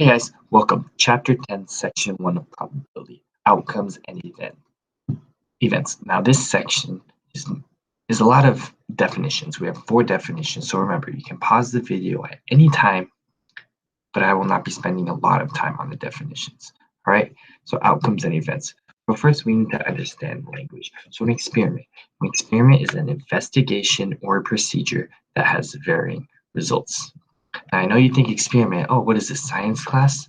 Hey guys, welcome. Chapter 10, Section 1 of Probability, Outcomes and Events. Now this section is a lot of definitions. We have 4 definitions, so remember, you can pause the video at any time, but I will not be spending a lot of time on the definitions. All right, so outcomes and events. But first, we need to understand language. So an experiment is an investigation or a procedure that has varying results. Now, I know you think experiment, oh, what is this, science class?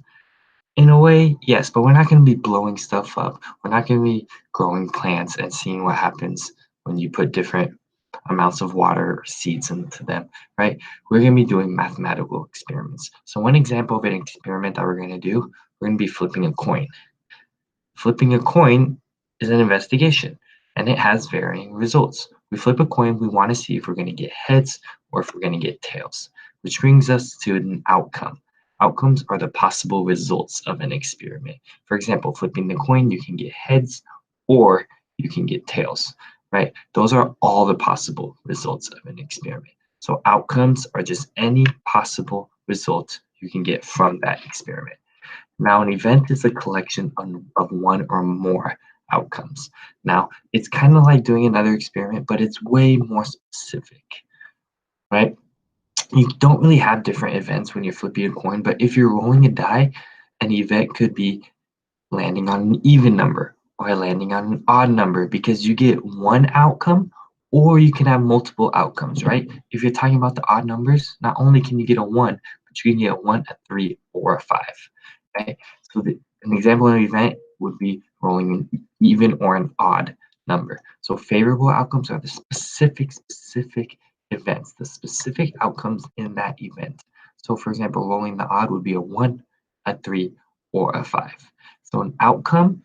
In a way, yes, but we're not going to be blowing stuff up. We're not going to be growing plants and seeing what happens when you put different amounts of water or seeds into them, right? We're going to be doing mathematical experiments. So one example of an experiment that we're going to do, we're going to be flipping a coin. Flipping a coin is an investigation, and it has varying results. We flip a coin, we want to see if we're going to get heads or if we're going to get tails, which brings us to an outcome. Outcomes are the possible results of an experiment. For example, flipping the coin, you can get heads or you can get tails, right? Those are all the possible results of an experiment. So outcomes are just any possible result you can get from that experiment. Now, an event is a collection of one or more outcomes. Now, it's kind of like doing another experiment, but it's way more specific, right? You don't really have different events when you're flipping a coin, but if you're rolling a die, an event could be landing on an even number or landing on an odd number because you get one outcome or you can have multiple outcomes, right? If you're talking about the odd numbers, not only can you get a 1, but you can get a 1, a 3, or a 5, right? So an example of an event would be rolling an even or an odd number. So favorable outcomes are the specific events, the specific outcomes in that event. So for example, rolling the odd would be a 1, a 3, or a 5. So an outcome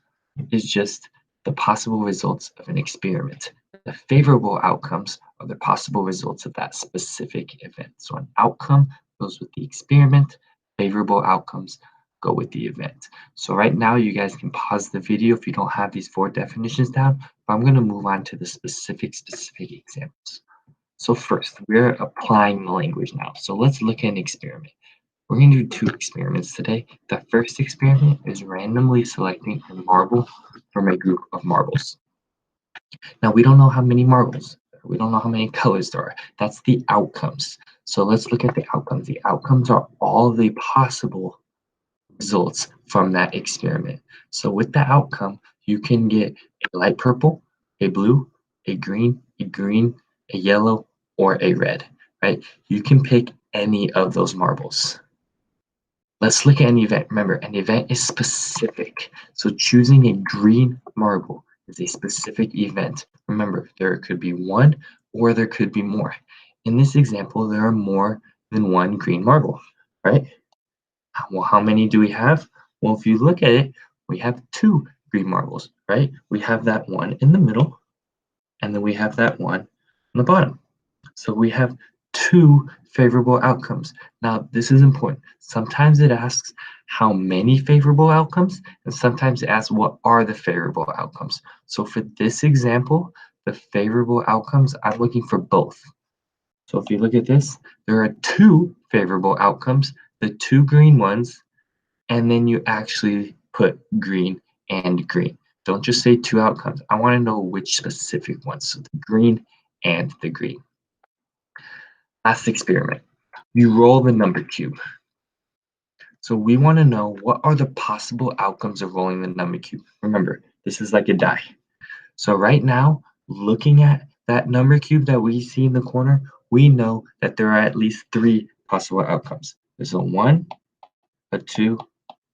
is just the possible results of an experiment. The favorable outcomes are the possible results of that specific event. So an outcome goes with the experiment, favorable outcomes go with the event. So right now you guys can pause the video if you don't have these 4 definitions down, but I'm going to move on to the specific examples. So first, we're applying the language now. So let's look at an experiment. We're going to do 2 experiments today. The first experiment is randomly selecting a marble from a group of marbles. Now, we don't know how many marbles, we don't know how many colors there are. That's the outcomes. So let's look at the outcomes. The outcomes are all the possible results from that experiment. So with the outcome, you can get a light purple, a blue, a green, a yellow, or a red, right? You can pick any of those marbles. Let's look at an event. Remember, an event is specific. So choosing a green marble is a specific event. Remember, there could be one or there could be more. In this example, there are more than one green marble, right? Well, how many do we have? Well, if you look at it, we have 2 green marbles, right? We have that one in the middle, and then we have that one on the bottom. So we have 2 favorable outcomes. Now, this is important. Sometimes it asks how many favorable outcomes, and sometimes it asks what are the favorable outcomes. So for this example, the favorable outcomes, I'm looking for both. So if you look at this, there are 2 favorable outcomes, the 2 green ones, and then you actually put green and green. Don't just say 2 outcomes. I want to know which specific ones. So the green and the green. Last experiment. You roll the number cube. So we want to know what are the possible outcomes of rolling the number cube. Remember, this is like a die. So right now, looking at that number cube that we see in the corner, we know that there are at least 3 possible outcomes. There's a 1, a 2,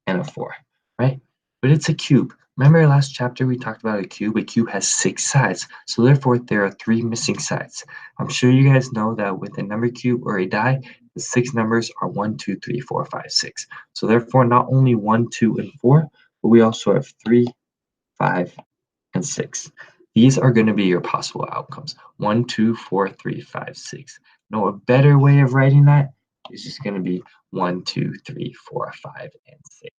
and a 4, right? But it's a cube. Remember last chapter we talked about a cube? A cube has 6 sides, so therefore there are 3 missing sides. I'm sure you guys know that with a number cube or a die, the 6 numbers are 1, 2, 3, 4, 5, 6. So therefore not only 1, 2, and 4, but we also have 3, 5, and 6. These are going to be your possible outcomes. 1, 2, 4, 3, 5, 6. Now a better way of writing that is just going to be 1, 2, 3, 4, 5, and 6.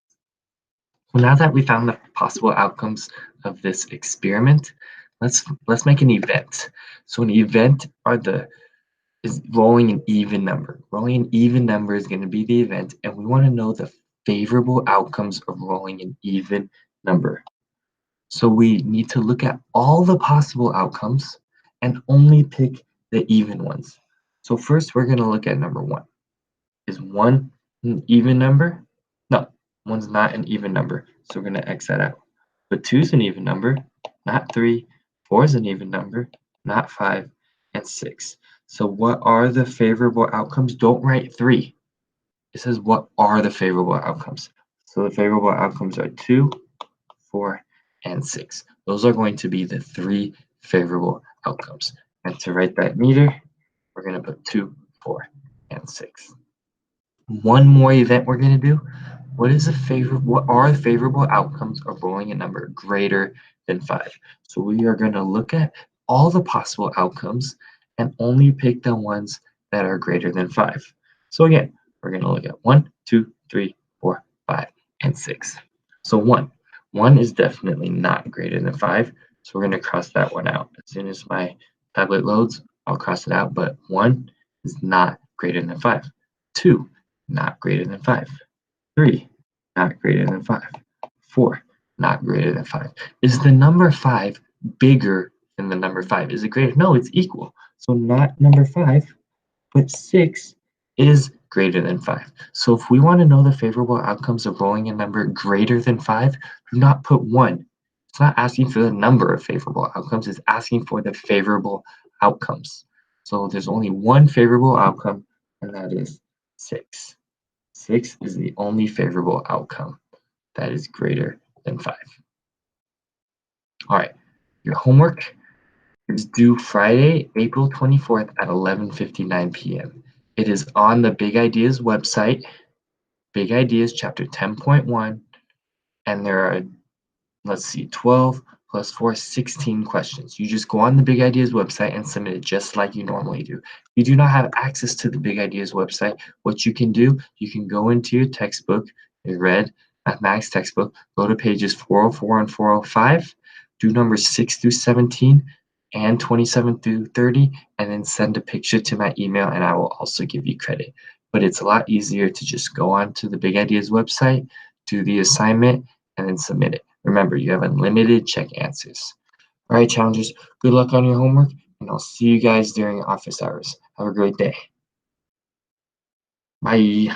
Well, now that we found the possible outcomes of this experiment, let's make an event. So an event is rolling an even number. Rolling an even number is going to be the event, and we want to know the favorable outcomes of rolling an even number. So we need to look at all the possible outcomes and only pick the even ones. So first we're going to look at number 1. Is 1 an even number? No, 1's not an even number, so we're going to X that out. But 2 is an even number, not 3. 4 is an even number, not 5, and 6. So what are the favorable outcomes? Don't write 3. It says what are the favorable outcomes. So the favorable outcomes are 2, 4, and 6. Those are going to be the 3 favorable outcomes. And to write that meter, we're going to put 2, 4, and 6. One more event we're going to do. What are the favorable outcomes of rolling a number greater than 5? So we are going to look at all the possible outcomes and only pick the ones that are greater than 5. So again, we're going to look at 1, 2, 3, 4, 5, and 6. So 1 is definitely not greater than 5. So we're going to cross that one out. As soon as my tablet loads, I'll cross it out, but 1 is not greater than 5. 2, not greater than 5. 3, not greater than 5. 4, not greater than 5. Is the number 5 bigger than the number 5? Is it greater? No, it's equal. So not number 5, but 6 is greater than 5. So if we want to know the favorable outcomes of rolling a number greater than 5, do not put 1. It's not asking for the number of favorable outcomes, it's asking for the favorable outcomes. So there's only one favorable outcome, and that is 6. 6 is the only favorable outcome that is greater than 5. All right, your homework is due Friday, April 24th at 11:59 p.m. It is on the Big Ideas website, Big Ideas chapter 10.1, and there are, let's see, 12 plus 4, 16 questions. You just go on the Big Ideas website and submit it just like you normally do. If you do not have access to the Big Ideas website, what you can do, you can go into your textbook, your red mathematics textbook, go to pages 404 and 405, do numbers 6 through 17 and 27 through 30, and then send a picture to my email, and I will also give you credit. But it's a lot easier to just go on to the Big Ideas website, do the assignment, and then submit it. Remember, you have unlimited check answers. All right, challengers, good luck on your homework, and I'll see you guys during office hours. Have a great day. Bye.